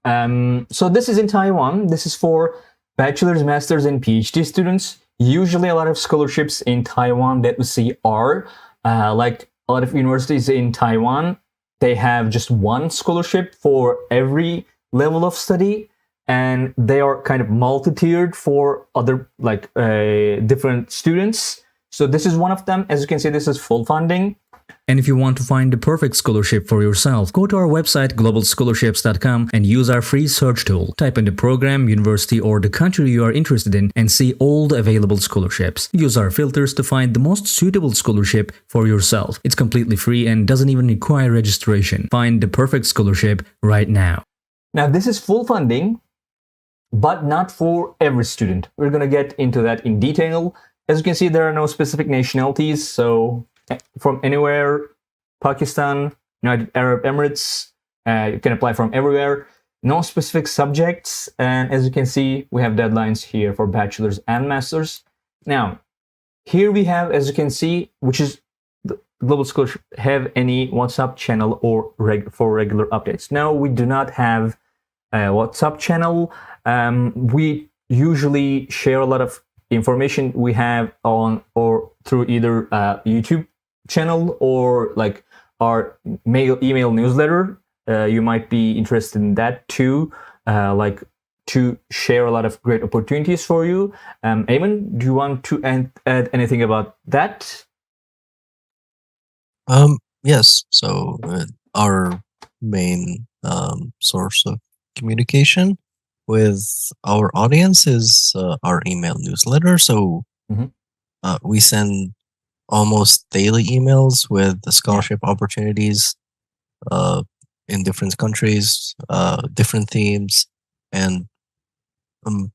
So this is in Taiwan. This is for bachelor's, master's, and PhD students. Usually a lot of scholarships in Taiwan that we see are like a lot of universities in Taiwan, they have just one scholarship for every level of study, and they are kind of multi-tiered for other like different students. So this is one of them. As you can see, this is full funding. And if you want to find the perfect scholarship for yourself, go to our website globalscholarships.com and use our free search tool. Type in the program, university, or the country you are interested in and see all the available scholarships. Use our filters to find the most suitable scholarship for yourself. It's completely free and doesn't even require registration. Find the perfect scholarship right now. Now this is full funding, but not for every student. We're going to get into that in detail. As you can see, there are no specific nationalities, so from anywhere, Pakistan, United Arab Emirates, you can apply from everywhere. No specific subjects, and as you can see, we have deadlines here for bachelor's and master's. Now, here we have, as you can see, which is the Global Scholarship, have any WhatsApp channel or for regular updates. No, we do not have a WhatsApp channel. We usually share a lot of information we have on or through either YouTube channel or like our email newsletter. You might be interested in that too, like to share a lot of great opportunities for you. Eamon, do you want to add anything about that? Yes. So our main source of communication with our audience is our email newsletter. So we send almost daily emails with the scholarship opportunities in different countries, different themes, and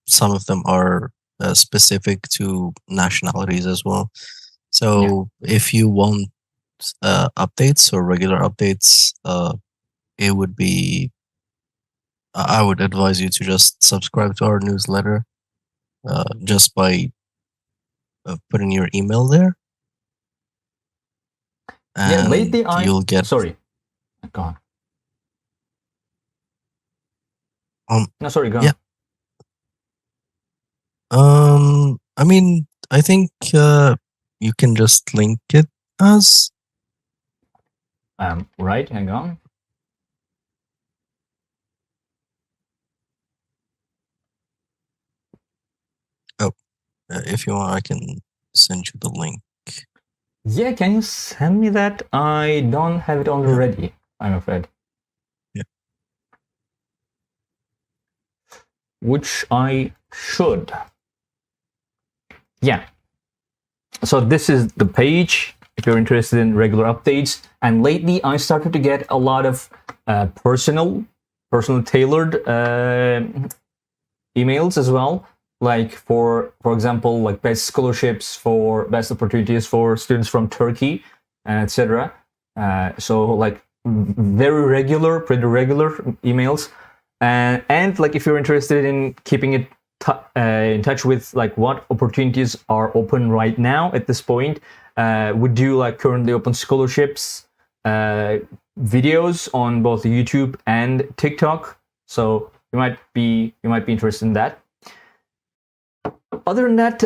some of them are specific to nationalities as well. So if you want updates or regular updates, it would be I would advise you to just subscribe to our newsletter just by putting your email there. And lately you'll get... Sorry. Go on. No, sorry, go on. I mean, I think you can just link it as... Right, hang on. If you want, I can send you the link. Yeah, can you send me that? I don't have it already, I'm afraid. Yeah. Which I should. Yeah. So this is the page if you're interested in regular updates. And lately I started to get a lot of personal tailored emails as well. Like for example, like best scholarships for best opportunities for students from Turkey, etc. So like very regular, pretty regular emails, and like if you're interested in keeping it in touch with like what opportunities are open right now at this point, we do like currently open scholarships videos on both YouTube and TikTok. So you might be interested in that. Other than that,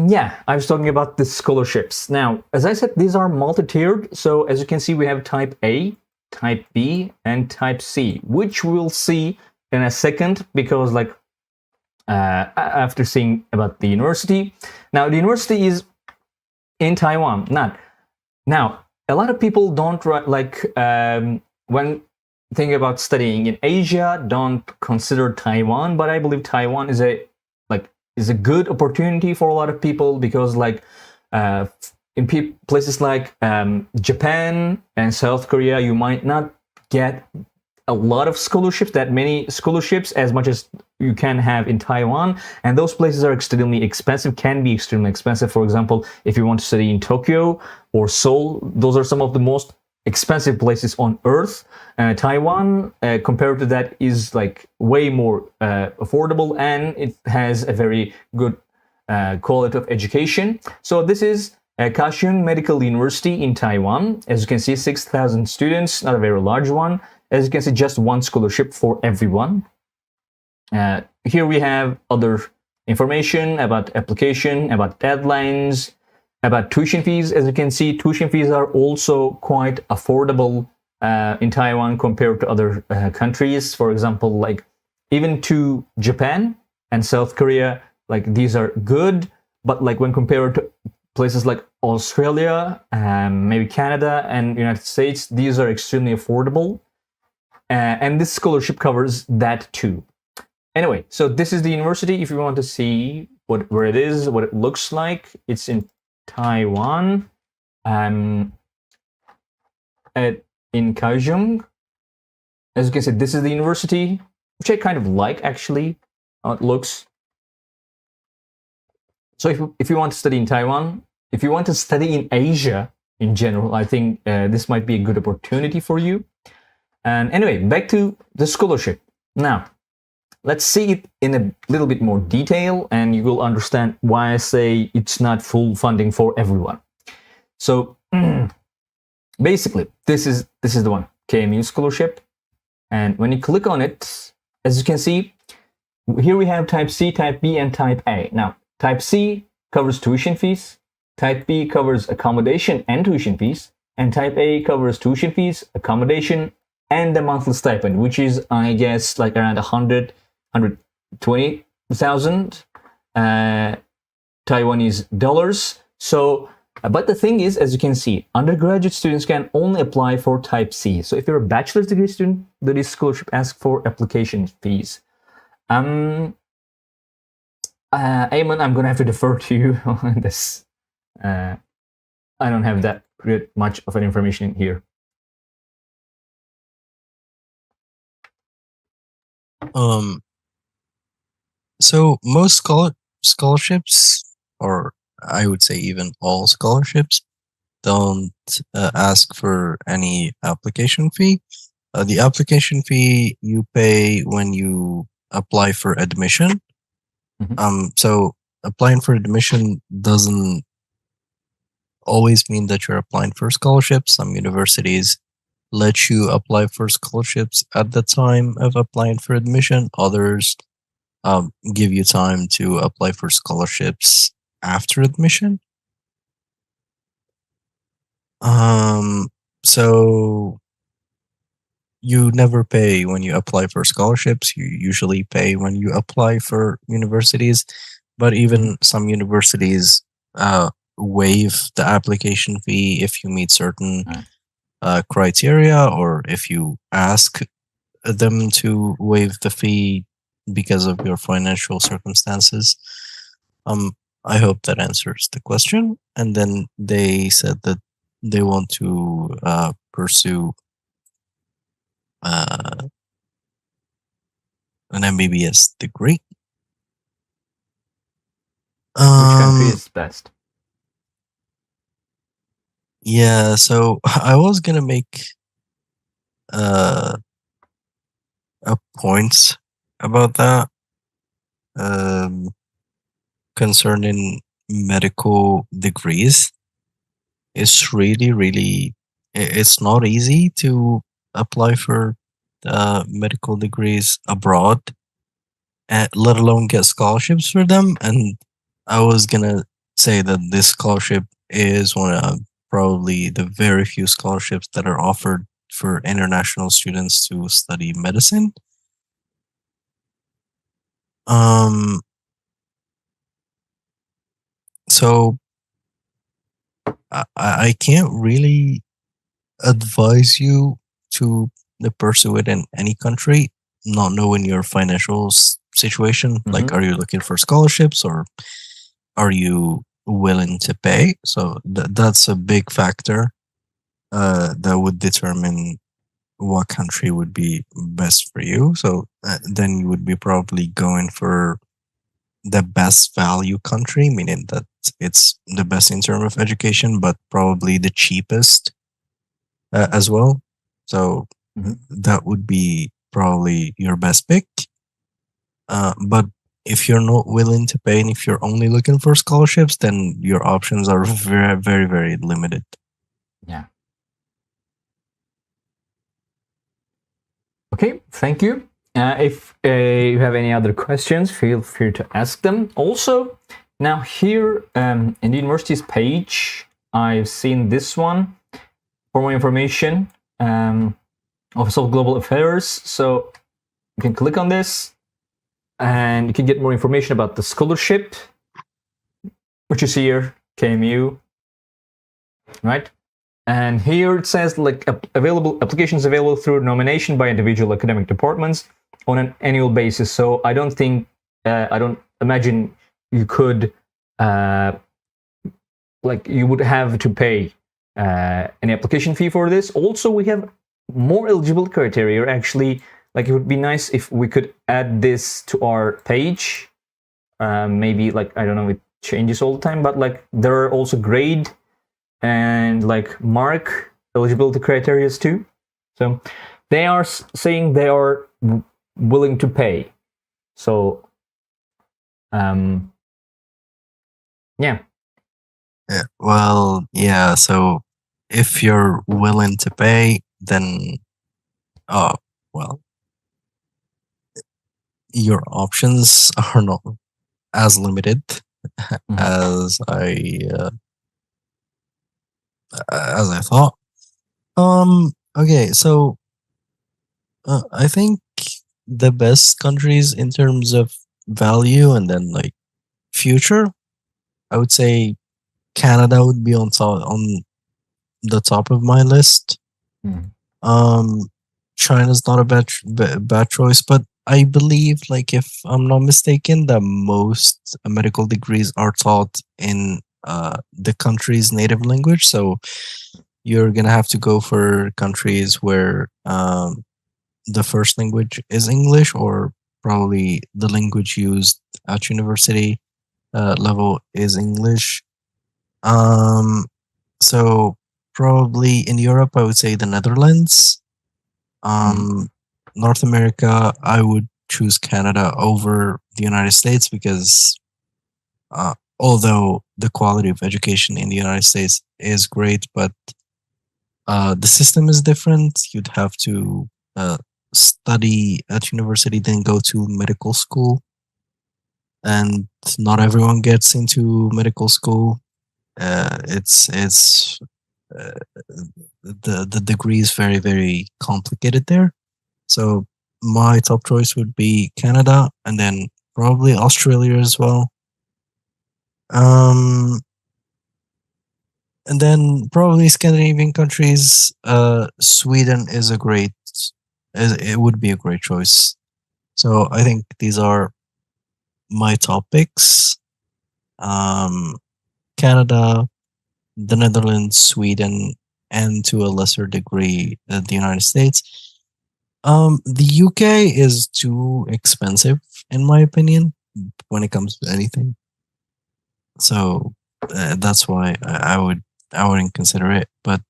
yeah, I was talking about the scholarships. Now, as I said, these are multi-tiered. So as you can see, we have type A, type B, and type C, which we'll see in a second because like after seeing about the university. Now, the university is in Taiwan. Now, a lot of people don't like when thinking about studying in Asia, don't consider Taiwan, but I believe Taiwan is a good opportunity for a lot of people because like in places like Japan and South Korea, you might not get a lot of scholarships, that many scholarships as much as you can have in Taiwan, and those places are extremely expensive, can be extremely expensive. For example, if you want to study in Tokyo or Seoul, those are some of the most expensive places on earth. Taiwan, compared to that, is like way more affordable, and it has a very good quality of education. So this is Kaohsiung Medical University in Taiwan. As you can see, 6,000 students, not a very large one. as you can see, just one scholarship for everyone. Here we have other information about application, about deadlines, about tuition fees. As you can see, tuition fees are also quite affordable in Taiwan compared to other countries. For example, like even to Japan and South Korea, like these are good, but like when compared to places like Australia, maybe Canada and United States, these are extremely affordable. And this scholarship covers that too. Anyway, so this is the university. If you want to see where it is, what it looks like, it's in Taiwan, in Kaohsiung. As you can see, this is the university, which I kind of like actually, how it looks. So if you want to study in Taiwan, if you want to study in Asia in general, I think this might be a good opportunity for you. And anyway, back to the scholarship. Now, let's see it in a little bit more detail, and you will understand why I say it's not full funding for everyone. So basically, this is the one, KMU scholarship. And when you click on it, as you can see, here we have type C, type B, and type A. Now, type C covers tuition fees, type B covers accommodation and tuition fees, and type A covers tuition fees, accommodation, and the monthly stipend, which is, I guess, like around 120,000 Taiwanese dollars. So, but the thing is, as you can see, undergraduate students can only apply for type C. So if you're a bachelor's degree student, this scholarship asks for application fees. Eamon, I'm gonna have to defer to you on this. I don't have that much of an information here. So most scholarships, or I would say even all scholarships, don't ask for any application fee. The application fee you pay when you apply for admission. So applying for admission doesn't always mean that you're applying for scholarships. Some universities let you apply for scholarships at the time of applying for admission. Others give you time to apply for scholarships after admission. So you never pay when you apply for scholarships. You usually pay when you apply for universities, but even some universities waive the application fee if you meet certain criteria, or if you ask them to waive the fee because of your financial circumstances. I hope that answers the question. And then they said that they want to pursue an MBBS degree. Which country is best? Yeah, so I was gonna make a point about that concerning medical degrees. It's really it's not easy to apply for medical degrees abroad, let alone get scholarships for them. And I was gonna say that this scholarship is one of probably the very few scholarships that are offered for international students to study medicine. So I can't really advise you to pursue it in any country, not knowing your financial situation. Like, are you looking for scholarships, or are you willing to pay? So that's a big factor that would determine what country would be best for you. So then you would be probably going for the best value country, meaning that it's the best in terms of education, but probably the cheapest as well. So that would be probably your best pick. But if you're not willing to pay, and if you're only looking for scholarships, then your options are very limited. Yeah. Okay, thank you. If you have any other questions, feel free to ask them. Also, now here in the university's page, I've seen this one for more information. Office of Global Affairs. So you can click on this and you can get more information about the scholarship, which is here, KMU, right? And here it says like available applications available through nomination by individual academic departments on an annual basis. So I don't imagine you could like you would have to pay an application fee for this. Also, we have more eligible criteria. Actually, like it would be nice if we could add this to our page. Maybe like I don't know, it changes all the time, but like there are also grade and like mark eligibility criteria too. So they are saying they are willing to pay. So yeah. Yeah. Well, yeah. So if you're willing to pay, then well, your options are not as limited as I thought. Okay, so I think the best countries in terms of value and then like future, I would say Canada would be on the top of my list. Um, China's not a bad choice, but I believe, like, if I'm not mistaken, that most medical degrees are taught in the country's native language. So you're gonna have to go for countries where the first language is English, or probably the language used at university level is English. So probably in Europe, I would say the Netherlands. North America, I would choose Canada over the United States because although the quality of education in the United States is great, but the system is different. You'd have to study at university, then go to medical school, and not everyone gets into medical school. It's the degree is very complicated there. So my top choice would be Canada, and then probably Australia as well. Um, and then probably Scandinavian countries. Sweden is it would be a great choice. So I think these are my top picks. Canada, the Netherlands, Sweden, and to a lesser degree, the United States. The UK is too expensive, in my opinion, when it comes to anything. So that's why I wouldn't consider it. But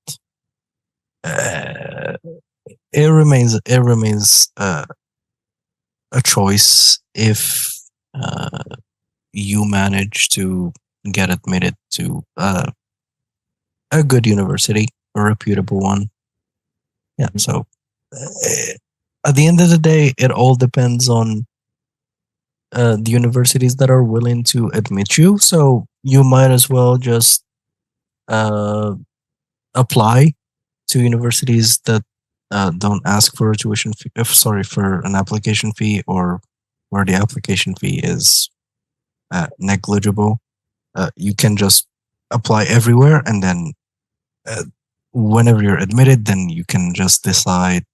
it remains a choice if you manage to get admitted to a good university, a reputable one. Yeah. So at the end of the day, it all depends on the universities that are willing to admit you. So you might as well just apply to universities that don't ask for a tuition fee, sorry, for an application fee, or where the application fee is negligible. You can just apply everywhere, and then whenever you're admitted, then you can just decide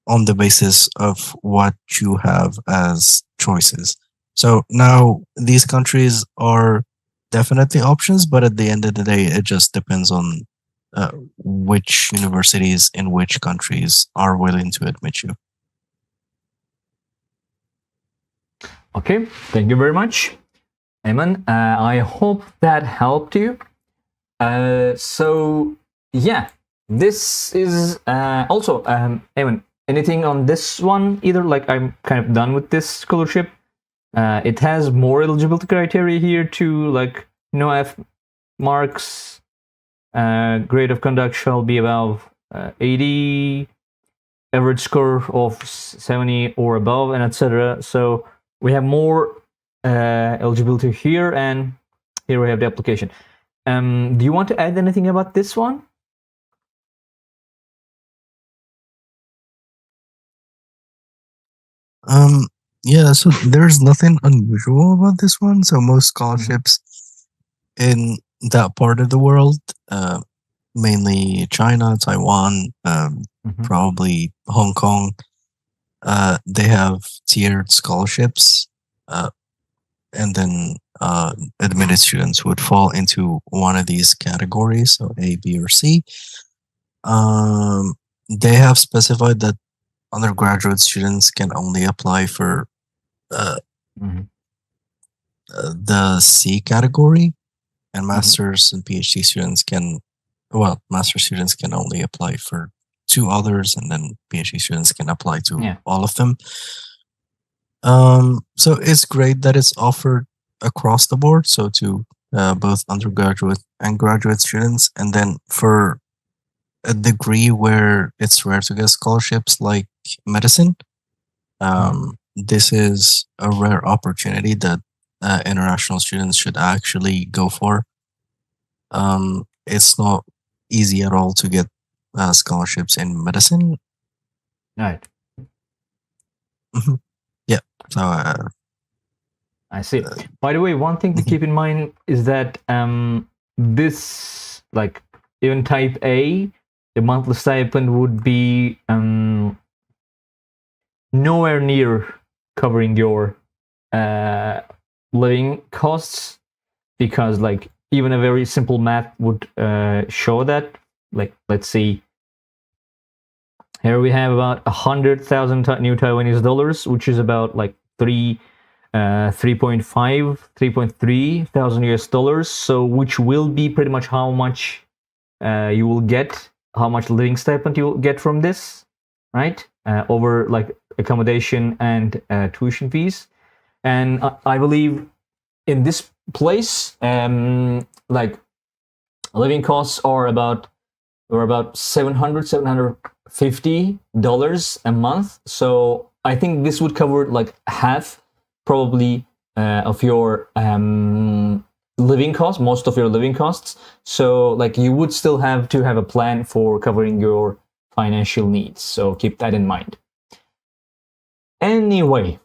on the basis of what you have as choices. So now these countries are definitely options, but at the end of the day, it just depends on which universities in which countries are willing to admit you. Okay, thank you very much, Eamon. I hope that helped you. So yeah, this is also Eamon. Anything on this one either? Like I'm kind of done with this scholarship. It has more eligibility criteria here too, like no F marks. Grade of conduct shall be above 80. average score of 70 or above, and etc. So we have more eligibility here, and here we have the application. Do you want to add anything about this one? Yeah, so there's nothing unusual about this one. So most scholarships in that part of the world, mainly China, Taiwan, probably Hong Kong, they have tiered scholarships, and then admitted students would fall into one of these categories, so A, B, or C. They have specified that undergraduate students can only apply for the C category, and masters and PhD students master students can only apply for two others, and then PhD students can apply to all of them. So it's great that it's offered across the board, so to both undergraduate and graduate students, and then for a degree where it's rare to get scholarships like medicine, this is a rare opportunity that international students should actually go for. It's not easy at all to get scholarships in medicine. Right. Yeah. So I see. By the way, one thing to keep in mind is that this, like, even type A, the monthly stipend would be nowhere near covering your living costs, because like even a very simple math would show that. Like, let's see, here we have about 100,000 new Taiwanese dollars, which is about like 3.3 thousand US dollars. So which will be pretty much how much you will get, how much living stipend you will get from this, right? Over like accommodation and tuition fees. And I believe in this place, like living costs are about $750 a month. So I think this would cover like half, probably, of your living costs, most of your living costs. So like you would still have to have a plan for covering your financial needs. So keep that in mind. Anyway,